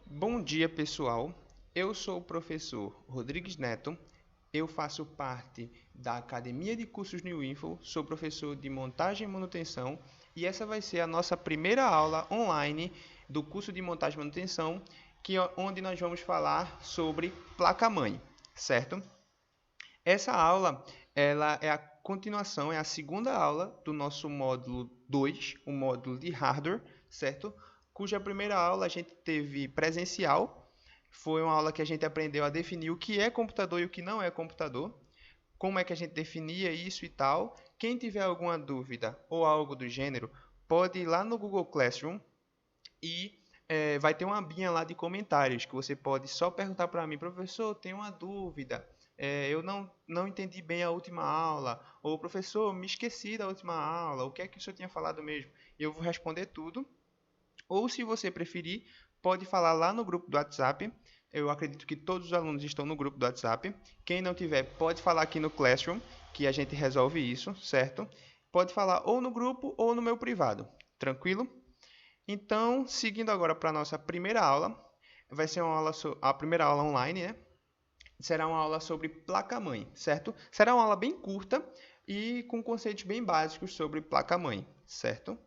Bom dia, pessoal. Eu sou o professor Rodrigues Neto. Eu faço parte da Academia de Cursos New Info. Sou professor de montagem e manutenção e essa vai ser a nossa primeira aula online do curso de montagem e manutenção, onde nós vamos falar sobre placa-mãe, certo? Essa aula, ela é a continuação, é a segunda aula do nosso módulo 2, o módulo de hardware, certo? Cuja primeira aula a gente teve presencial. Foi uma aula que a gente aprendeu a definir o que é computador e o que não é computador, como é que a gente definia isso e tal. Quem tiver alguma dúvida ou algo do gênero, pode ir lá no Google Classroom e vai ter uma abinha lá de comentários que você pode só perguntar para mim, professor, tenho uma dúvida, eu não entendi bem a última aula, ou professor, me esqueci da última aula, o que é que o senhor tinha falado mesmo? Eu vou responder tudo. Ou, se você preferir, pode falar lá no grupo do WhatsApp. Eu acredito que todos os alunos estão no grupo do WhatsApp. Quem não tiver, pode falar aqui no Classroom, que a gente resolve isso, certo? Pode falar ou no grupo ou no meu privado. Tranquilo? Então, seguindo agora para a nossa primeira aula, vai ser a primeira aula online, né? Será uma aula sobre placa-mãe, certo? Será uma aula bem curta e com conceitos bem básicos sobre placa-mãe, certo?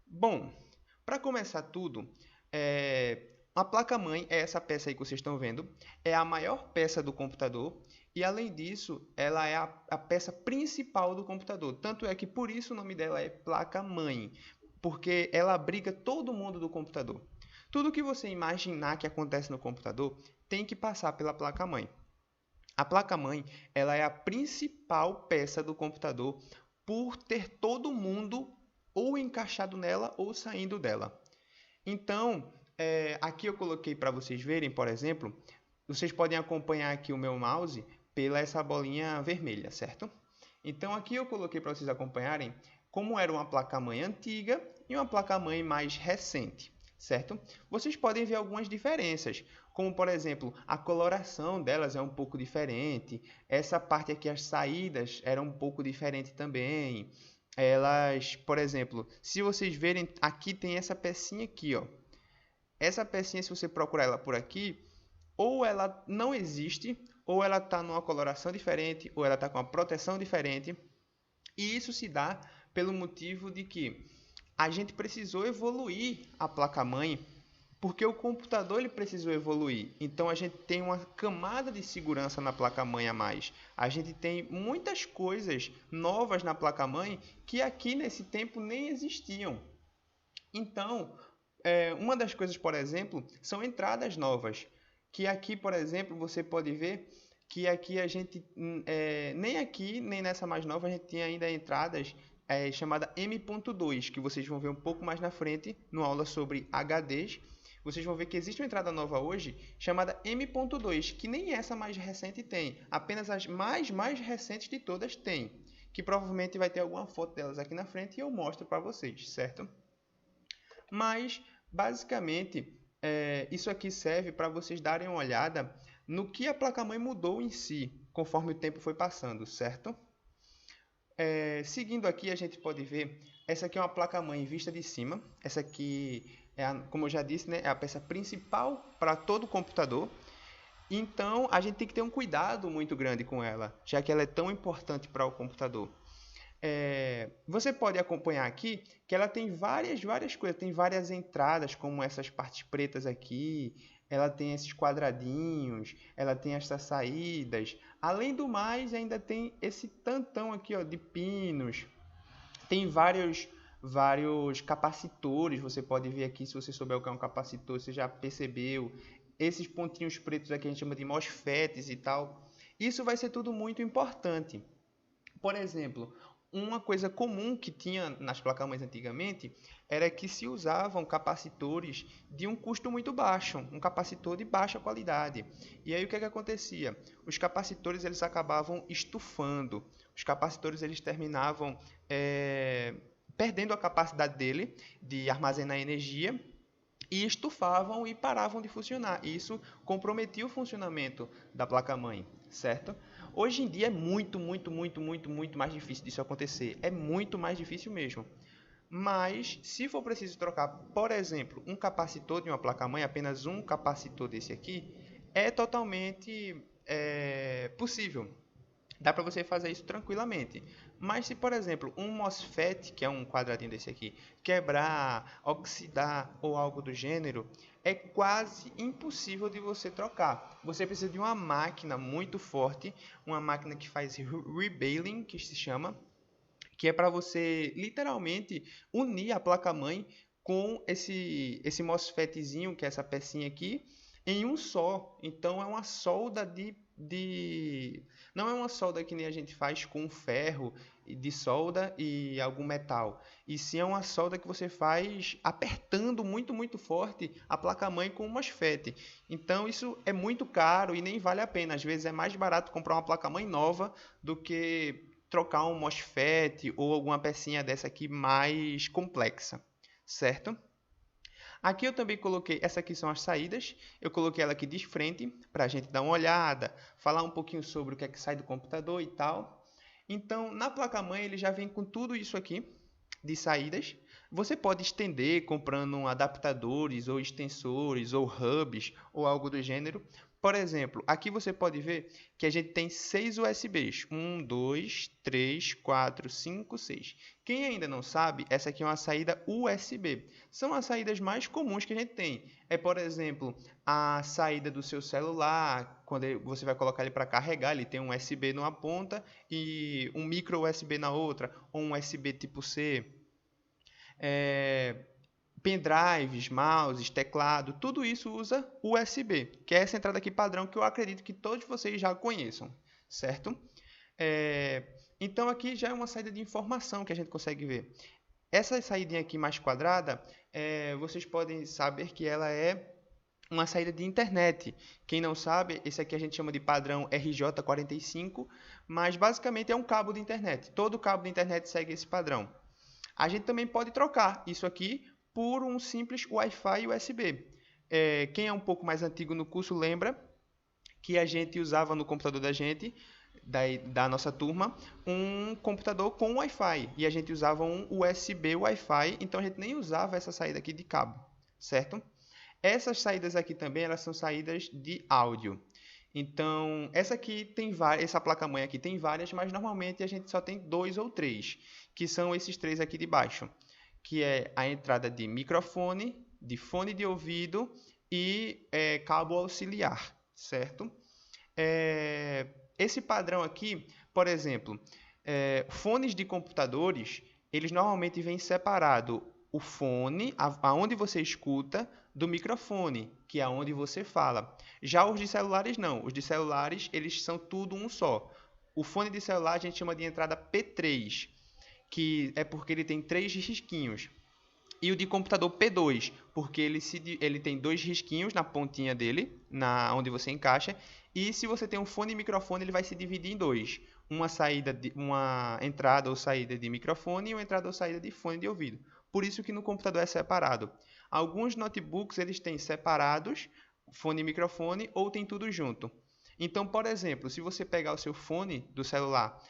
Bom, para começar tudo, a placa-mãe é essa peça aí que vocês estão vendo, é a maior peça do computador e, além disso, ela é a peça principal do computador. Tanto é que por isso o nome dela é placa-mãe, porque ela abriga todo mundo do computador. Tudo que você imaginar que acontece no computador tem que passar pela placa-mãe. A placa-mãe, ela é a principal peça do computador por ter todo mundo ou encaixado nela ou saindo dela. Então, aqui eu coloquei para vocês verem, por exemplo, vocês podem acompanhar aqui o meu mouse pela essa bolinha vermelha, certo? Então, aqui eu coloquei para vocês acompanharem como era uma placa-mãe antiga e uma placa-mãe mais recente, certo? Vocês podem ver algumas diferenças, como, por exemplo, a coloração delas é um pouco diferente, essa parte aqui, as saídas, eram um pouco diferente também. Elas, por exemplo, se vocês verem, aqui tem essa pecinha aqui, ó. Essa pecinha, se você procurar ela por aqui, ou ela não existe, ou ela está numa coloração diferente, ou ela está com uma proteção diferente. E isso se dá pelo motivo de que a gente precisou evoluir a placa-mãe, porque o computador ele precisou evoluir. Então a gente tem uma camada de segurança na placa-mãe a mais. A gente tem muitas coisas novas na placa-mãe que aqui nesse tempo nem existiam. Então, uma das coisas, por exemplo, são entradas novas. Que aqui, por exemplo, você pode ver que aqui a gente, nem aqui, nem nessa mais nova, a gente tem ainda entradas chamada M.2, que vocês vão ver um pouco mais na frente, no aula sobre HDs. Vocês vão ver que existe uma entrada nova hoje chamada M.2, que nem essa mais recente tem. Apenas as mais recentes de todas tem. Que provavelmente vai ter alguma foto delas aqui na frente e eu mostro para vocês, certo? Mas, basicamente, isso aqui serve para vocês darem uma olhada no que a placa-mãe mudou em si, conforme o tempo foi passando, certo? Seguindo aqui, a gente pode ver, essa aqui é uma placa-mãe vista de cima. Essa aqui, como eu já disse, né, é a peça principal para todo computador. Então, a gente tem que ter um cuidado muito grande com ela, já que ela é tão importante para o computador. Você pode acompanhar aqui que ela tem várias coisas, tem várias entradas, como essas partes pretas aqui, ela tem esses quadradinhos, ela tem essas saídas. Além do mais, ainda tem esse tantão aqui, ó, de pinos. Tem vários capacitores, você pode ver aqui, se você souber o que é um capacitor, você já percebeu. Esses pontinhos pretos aqui a gente chama de MOSFETs e tal. Isso vai ser tudo muito importante. Por exemplo, uma coisa comum que tinha nas placas-mães antigamente era que se usavam capacitores de um custo muito baixo, um capacitor de baixa qualidade. E aí o que é que acontecia? Os capacitores eles acabavam estufando, os capacitores eles terminavam perdendo a capacidade dele de armazenar energia e estufavam e paravam de funcionar. E isso comprometia o funcionamento da placa-mãe, certo? Hoje em dia é muito mais difícil disso acontecer. É muito mais difícil mesmo. Mas, se for preciso trocar, por exemplo, um capacitor de uma placa-mãe, apenas um capacitor desse aqui, é totalmente possível. Dá para você fazer isso tranquilamente. Mas se, por exemplo, um MOSFET, que é um quadradinho desse aqui, quebrar, oxidar ou algo do gênero, é quase impossível de você trocar. Você precisa de uma máquina muito forte, uma máquina que faz rebaling, que se chama, que é para você literalmente unir a placa-mãe com esse MOSFETzinho, que é essa pecinha aqui, em um só. Então é uma solda não é uma solda que nem a gente faz com ferro de solda e algum metal. E sim é uma solda que você faz apertando muito, muito forte a placa-mãe com o MOSFET. Então isso é muito caro e nem vale a pena. Às vezes é mais barato comprar uma placa-mãe nova do que trocar um MOSFET ou alguma pecinha dessa aqui mais complexa, certo? Aqui eu também coloquei, essas aqui são as saídas, eu coloquei ela aqui de frente para a gente dar uma olhada, falar um pouquinho sobre o que é que sai do computador e tal. Então, na placa-mãe ele já vem com tudo isso aqui de saídas. Você pode estender comprando adaptadores ou extensores ou hubs ou algo do gênero. Por exemplo, aqui você pode ver que a gente tem 6 USBs. 1, 2, 3, 4, 5, 6. Quem ainda não sabe, essa aqui é uma saída USB. São as saídas mais comuns que a gente tem. É, por exemplo, a saída do seu celular, quando você vai colocar ele para carregar, ele tem um USB numa ponta e um micro USB na outra, ou um USB tipo C. Pendrives, mouses, teclado, tudo isso usa USB, que é essa entrada aqui padrão que eu acredito que todos vocês já conheçam, certo? Então aqui já é uma saída de informação que a gente consegue ver. Essa saída aqui mais quadrada, vocês podem saber que ela é uma saída de internet. Quem não sabe, esse aqui a gente chama de padrão RJ45, mas basicamente é um cabo de internet. Todo cabo de internet segue esse padrão. A gente também pode trocar isso aqui por um simples Wi-Fi USB. Quem é um pouco mais antigo no curso lembra que a gente usava no computador da gente, da nossa turma, um computador com Wi-Fi. E a gente usava um USB Wi-Fi, então a gente nem usava essa saída aqui de cabo, certo? Essas saídas aqui também, elas são saídas de áudio. Então, essa placa-mãe aqui tem várias, mas normalmente a gente só tem 2 ou 3, que são esses 3 aqui de baixo, que é a entrada de microfone, de fone de ouvido e cabo auxiliar, certo? Esse padrão aqui, por exemplo, fones de computadores, eles normalmente vêm separado o fone, aonde você escuta, do microfone, que é onde você fala. Já os de celulares não. Os de celulares, eles são tudo um só. O fone de celular a gente chama de entrada P3, que é porque ele tem 3 risquinhos. E o de computador P2, porque ele tem 2 risquinhos na pontinha dele, onde você encaixa. E se você tem um fone e microfone, ele vai se dividir em 2. Uma entrada ou saída de microfone e uma entrada ou saída de fone de ouvido. Por isso que no computador é separado. Alguns notebooks eles têm separados fone e microfone ou tem tudo junto. Então, por exemplo, se você pegar o seu fone do celular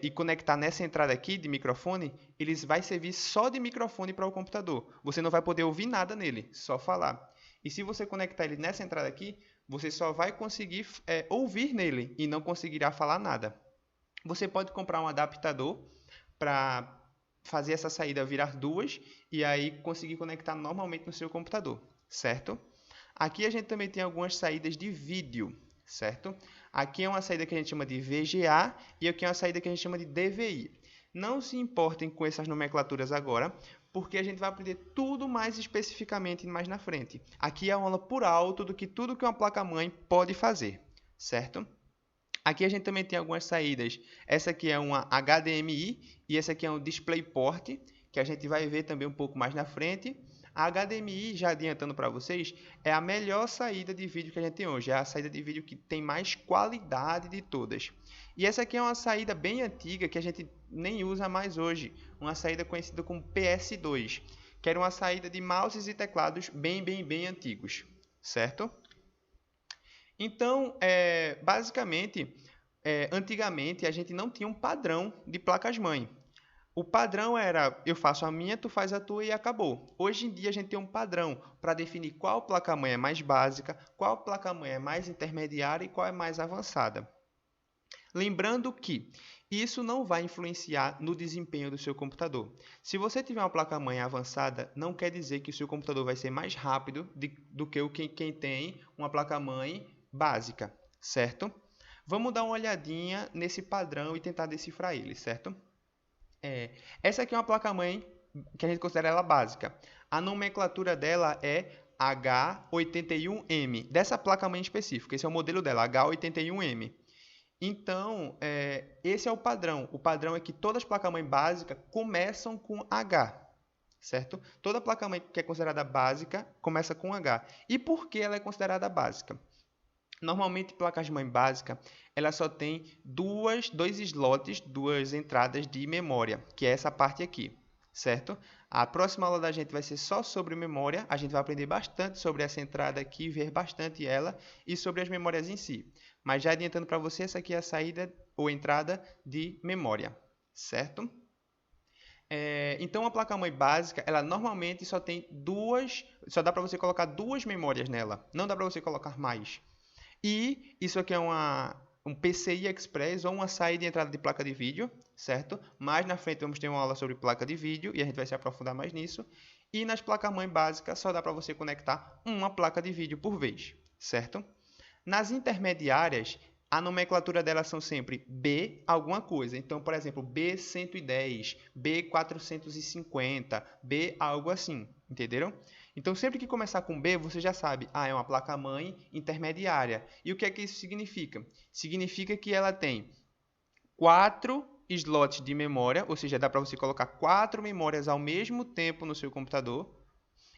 e conectar nessa entrada aqui de microfone, ele vai servir só de microfone para o computador. Você não vai poder ouvir nada nele, só falar. E se você conectar ele nessa entrada aqui, você só vai conseguir ouvir nele e não conseguirá falar nada. Você pode comprar um adaptador para fazer essa saída virar 2 e aí conseguir conectar normalmente no seu computador, certo? Aqui a gente também tem algumas saídas de vídeo, certo? Aqui é uma saída que a gente chama de VGA e aqui é uma saída que a gente chama de DVI. Não se importem com essas nomenclaturas agora, porque a gente vai aprender tudo mais especificamente mais na frente. Aqui é uma aula por alto do que tudo que uma placa-mãe pode fazer, certo? Aqui a gente também tem algumas saídas. Essa aqui é uma HDMI e essa aqui é um DisplayPort, que a gente vai ver também um pouco mais na frente. A HDMI, já adiantando para vocês, é a melhor saída de vídeo que a gente tem hoje. É a saída de vídeo que tem mais qualidade de todas. E essa aqui é uma saída bem antiga que a gente nem usa mais hoje. Uma saída conhecida como PS2, que era uma saída de mouses e teclados bem antigos, certo? Então, basicamente, antigamente a gente não tinha um padrão de placas-mãe. O padrão era, eu faço a minha, tu faz a tua e acabou. Hoje em dia a gente tem um padrão para definir qual placa-mãe é mais básica, qual placa-mãe é mais intermediária e qual é mais avançada. Lembrando que isso não vai influenciar no desempenho do seu computador. Se você tiver uma placa-mãe avançada, não quer dizer que o seu computador vai ser mais rápido do que quem tem uma placa-mãe básica, certo? Vamos dar uma olhadinha nesse padrão e tentar decifrar ele, certo? Essa aqui é uma placa-mãe que a gente considera ela básica. A nomenclatura dela é H81M, dessa placa-mãe específica. Esse é o modelo dela, H81M. Então, esse é o padrão. O padrão é que todas as placas-mãe básicas começam com H, certo? Toda placa-mãe que é considerada básica começa com H. E por que ela é considerada básica? Normalmente, placas-mãe básica, ela só tem dois slots, duas entradas de memória, que é essa parte aqui, certo? A próxima aula da gente vai ser só sobre memória, a gente vai aprender bastante sobre essa entrada aqui, ver bastante ela e sobre as memórias em si. Mas já adiantando para você, essa aqui é a saída ou entrada de memória, certo? Então, a placa-mãe básica, ela normalmente só tem só dá para você colocar duas memórias nela, não dá para você colocar mais. E isso aqui é um PCI Express ou uma saída e entrada de placa de vídeo, certo? Mais na frente vamos ter uma aula sobre placa de vídeo e a gente vai se aprofundar mais nisso. E nas placas-mãe básicas só dá para você conectar uma placa de vídeo por vez, certo? Nas intermediárias, a nomenclatura delas são sempre B alguma coisa. Então, por exemplo, B110, B450, B algo assim, entenderam? Então, sempre que começar com B, você já sabe, é uma placa-mãe intermediária. E o que é que isso significa? Significa que ela tem 4 slots de memória, ou seja, dá para você colocar 4 memórias ao mesmo tempo no seu computador.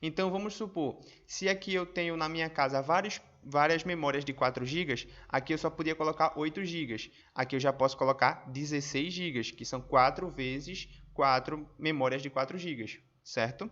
Então, vamos supor, se aqui eu tenho na minha casa várias memórias de 4 GB, aqui eu só podia colocar 8 GB. Aqui eu já posso colocar 16 GB, que são 4 vezes 4 memórias de 4 GB, certo?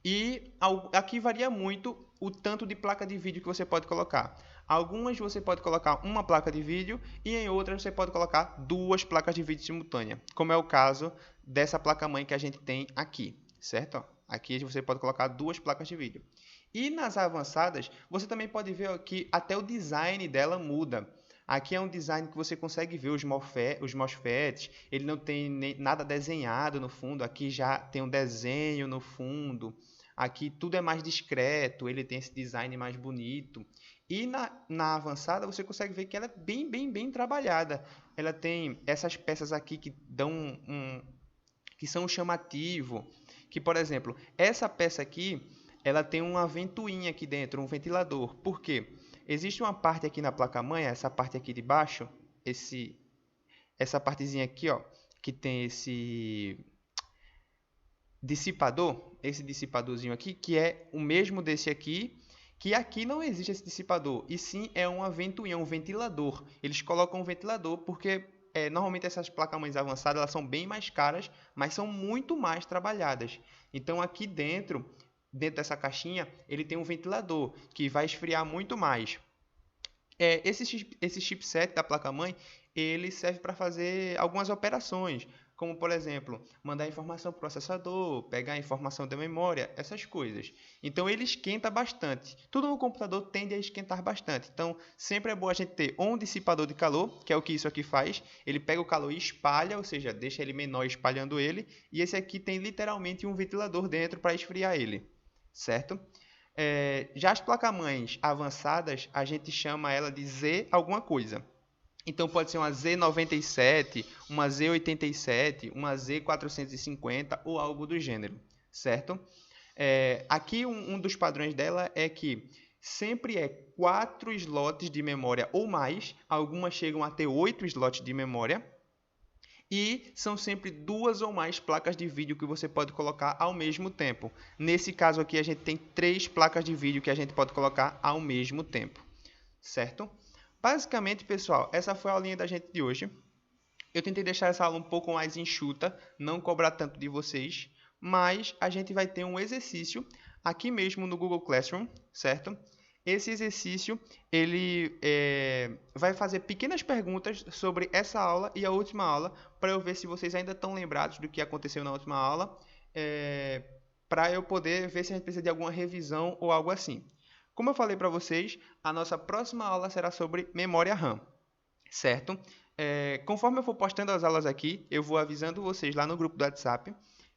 E aqui varia muito o tanto de placa de vídeo que você pode colocar. Algumas você pode colocar uma placa de vídeo e em outras você pode colocar duas placas de vídeo simultânea, como é o caso dessa placa-mãe que a gente tem aqui, certo? Aqui você pode colocar duas placas de vídeo. E nas avançadas, você também pode ver que até o design dela muda. Aqui é um design que você consegue ver os MOSFETs, ele não tem nada desenhado no fundo, aqui já tem um desenho no fundo. Aqui tudo é mais discreto, ele tem esse design mais bonito. E na avançada você consegue ver que ela é bem trabalhada. Ela tem essas peças aqui que dão que são um chamativo. Que, por exemplo, essa peça aqui, ela tem uma ventoinha aqui dentro, um ventilador. Por quê? Existe uma parte aqui na placa-mãe, essa parte aqui de baixo, essa partezinha aqui, ó, que tem esse dissipador, esse dissipadorzinho aqui, que é o mesmo desse aqui, que aqui não existe esse dissipador, e sim é uma ventoinha, um ventilador. Eles colocam um ventilador porque normalmente essas placas-mães avançadas elas são bem mais caras, mas são muito mais trabalhadas. Então aqui dentro dessa caixinha, ele tem um ventilador que vai esfriar muito mais. Esse chipset da placa-mãe, ele serve para fazer algumas operações, como, por exemplo, mandar informação para o processador, pegar a informação da memória, essas coisas. Então, ele esquenta bastante. Tudo no computador tende a esquentar bastante. Então, sempre é bom a gente ter um dissipador de calor, que é o que isso aqui faz. Ele pega o calor e espalha, ou seja, deixa ele menor espalhando ele. E esse aqui tem literalmente um ventilador dentro para esfriar ele, certo? Já as placas-mães avançadas, a gente chama ela de Z alguma coisa. Então, pode ser uma Z97, uma Z87, uma Z450 ou algo do gênero, certo? Aqui, um dos padrões dela é que sempre é 4 slots de memória ou mais, algumas chegam a ter 8 slots de memória, e são sempre 2 ou mais placas de vídeo que você pode colocar ao mesmo tempo. Nesse caso aqui, a gente tem 3 placas de vídeo que a gente pode colocar ao mesmo tempo, certo? Basicamente, pessoal, essa foi a aulinha da gente de hoje. Eu tentei deixar essa aula um pouco mais enxuta, não cobrar tanto de vocês, mas a gente vai ter um exercício aqui mesmo no Google Classroom, certo? Esse exercício, ele vai fazer pequenas perguntas sobre essa aula e a última aula, para eu ver se vocês ainda estão lembrados do que aconteceu na última aula, para eu poder ver se a gente precisa de alguma revisão ou algo assim. Como eu falei para vocês, a nossa próxima aula será sobre memória RAM, certo? Conforme eu for postando as aulas aqui, eu vou avisando vocês lá no grupo do WhatsApp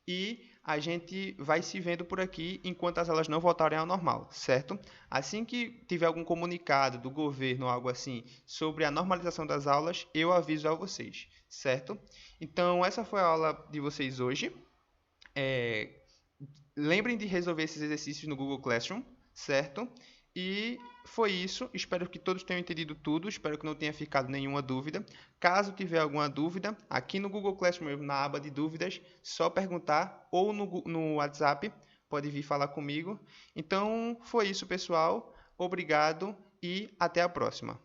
e a gente vai se vendo por aqui enquanto as aulas não voltarem ao normal, certo? Assim que tiver algum comunicado do governo ou algo assim sobre a normalização das aulas, eu aviso a vocês, certo? Então, essa foi a aula de vocês hoje. Lembrem de resolver esses exercícios no Google Classroom, certo? E foi isso. Espero que todos tenham entendido tudo. Espero que não tenha ficado nenhuma dúvida. Caso tiver alguma dúvida, aqui no Google Classroom, na aba de dúvidas, só perguntar ou no WhatsApp. Pode vir falar comigo. Então, foi isso, pessoal. Obrigado e até a próxima.